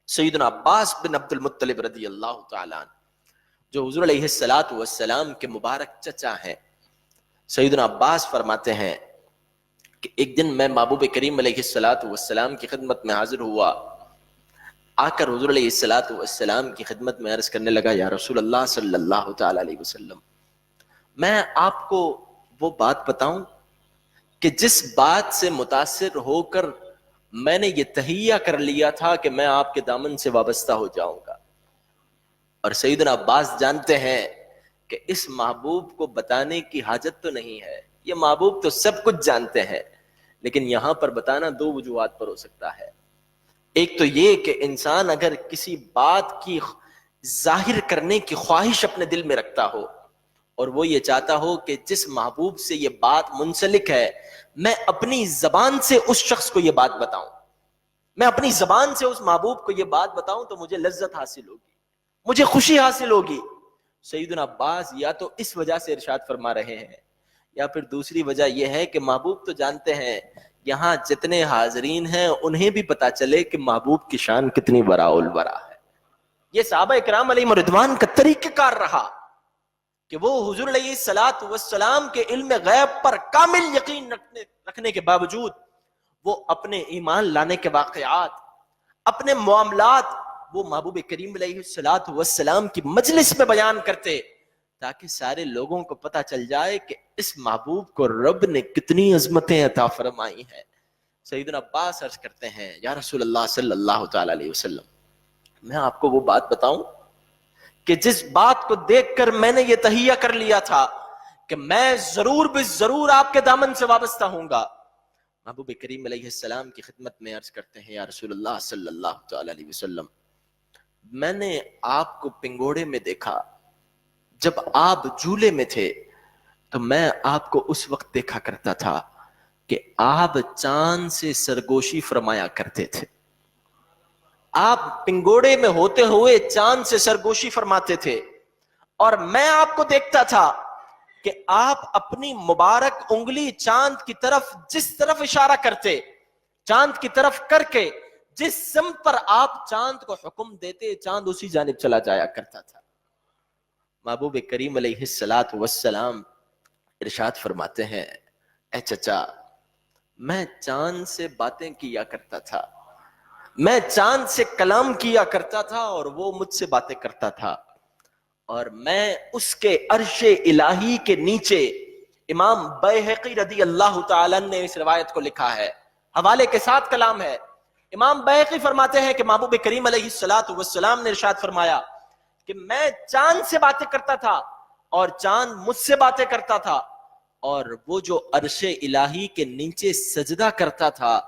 سیدنا عباس بن عبد المطلب رضی اللہ تعالیٰ عنہ جو حضور علیہ السلام کے مبارک چچا ہیں، سیدنا عباس فرماتے ہیں کہ ایک دن میں محبوب کریم علیہ السلام کی خدمت میں حاضر ہوا، آ کر حضور علیہ السلام کی خدمت میں عرض کرنے لگا، یا رسول اللہ صلی اللہ تعالیٰ علیہ وسلم، میں آپ کو وہ بات بتاؤں کہ جس بات سے متاثر ہو کر میں نے یہ تہیہ کر لیا تھا کہ میں آپ کے دامن سے وابستہ ہو جاؤں گا۔ اور سیدنا عباس جانتے ہیں کہ اس محبوب کو بتانے کی حاجت تو نہیں ہے، یہ محبوب تو سب کچھ جانتے ہیں، لیکن یہاں پر بتانا دو وجوہات پر ہو سکتا ہے۔ ایک تو یہ کہ انسان اگر کسی بات کی ظاہر کرنے کی خواہش اپنے دل میں رکھتا ہو اور وہ یہ چاہتا ہو کہ جس محبوب سے یہ بات منسلک ہے میں اپنی زبان سے اس شخص کو یہ بات بتاؤں، میں اپنی زبان سے اس محبوب کو یہ بات بتاؤں تو مجھے لذت حاصل ہوگی، مجھے خوشی حاصل ہوگی۔ سیدنا عباس یا تو اس وجہ سے ارشاد فرما رہے ہیں، یا پھر دوسری وجہ یہ ہے کہ محبوب تو جانتے ہیں یہاں جتنے حاضرین ہیں انہیں بھی پتا چلے کہ محبوب کی شان کتنی براء البراء ہے۔ یہ صحابہ اکرام علیہم رضوان کا طریقہ کار رہا کہ وہ حضور علیہ السلام کے علم غیب پر کامل یقین رکھنے کے باوجود وہ اپنے ایمان لانے کے واقعات، اپنے معاملات وہ محبوب کریم علیہ السلام کی مجلس میں بیان کرتے تاکہ سارے لوگوں کو پتہ چل جائے کہ اس محبوب کو رب نے کتنی عظمتیں عطا فرمائی ہیں۔ سیدنا عباس عرض کرتے ہیں، یا رسول اللہ صلی اللہ تعالی علیہ وسلم، میں آپ کو وہ بات بتاؤں کہ جس بات کو دیکھ کر میں نے یہ تہیہ کر لیا تھا کہ میں ضرور ضرور آپ کے دامن سے وابستہ ہوں گا۔ محبوب کریم علیہ السلام کی خدمت میں عرض کرتے ہیں، یا رسول اللہ صلی اللہ تعالی علیہ وسلم، میں نے آپ کو پنگوڑے میں دیکھا، جب آپ جھولے میں تھے تو میں آپ کو اس وقت دیکھا کرتا تھا کہ آپ چاند سے سرگوشی فرمایا کرتے تھے، آپ پنگوڑے میں ہوتے ہوئے چاند سے سرگوشی فرماتے تھے، اور میں آپ کو دیکھتا تھا کہ آپ اپنی مبارک انگلی چاند کی طرف جس طرف اشارہ کرتے، چاند کی طرف کر کے جس سمت پر آپ چاند کو حکم دیتے چاند اسی جانب چلا جایا کرتا تھا۔ محبوب کریم علیہ السلام ارشاد فرماتے ہیں، اے چچا، میں چاند سے باتیں کیا کرتا تھا، میں چاند سے کلام کیا کرتا تھا اور وہ مجھ سے باتیں کرتا تھا، اور میں اس کے عرش الہی کے نیچے، امام بیہقی رضی اللہ تعالیٰ نے اس روایت کو لکھا ہے، حوالے کے ساتھ کلام ہے۔ امام بیہقی فرماتے ہیں کہ محبوب کریم علیہ السلام نے ارشاد فرمایا کہ میں چاند سے باتیں کرتا تھا اور چاند مجھ سے باتیں کرتا تھا، اور وہ جو عرش الہی کے نیچے سجدہ کرتا تھا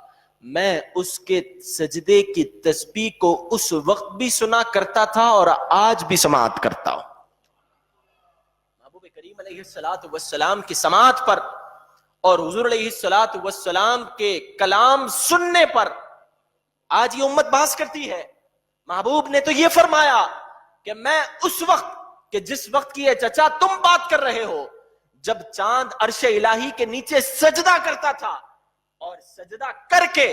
میں اس کے سجدے کی تسبیح کو اس وقت بھی سنا کرتا تھا اور آج بھی سماعت کرتا ہوں۔ محبوب کریم علیہ السلام کی سماعت پر اور حضور علیہ السلام کے کلام سننے پر آج یہ امت بحث کرتی ہے۔ محبوب نے تو یہ فرمایا کہ میں اس وقت کہ جس وقت کی چچا تم بات کر رہے ہو، جب چاند عرش الہی کے نیچے سجدہ کرتا تھا اور سجدہ کر کے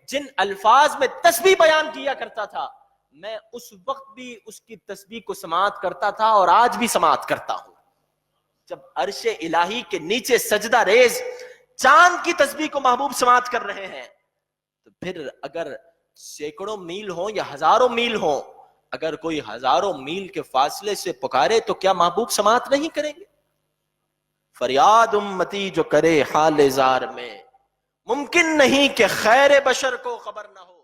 جن الفاظ میں تسبیح بیان کیا کرتا تھا میں اس وقت بھی اس کی تسبیح کو سماعت کرتا تھا اور آج بھی سماعت کرتا ہوں۔ جب عرش الہی کے نیچے سجدہ ریز چاند کی تسبیح کو محبوب سماعت کر رہے ہیں تو پھر اگر سینکڑوں میل ہوں یا ہزاروں میل ہوں، اگر کوئی ہزاروں میل کے فاصلے سے پکارے تو کیا محبوب سماعت نہیں کریں گے؟ فریاد امتی جو کرے حال زار میں، ممکن نہیں کہ خیر بشر کو خبر نہ ہو۔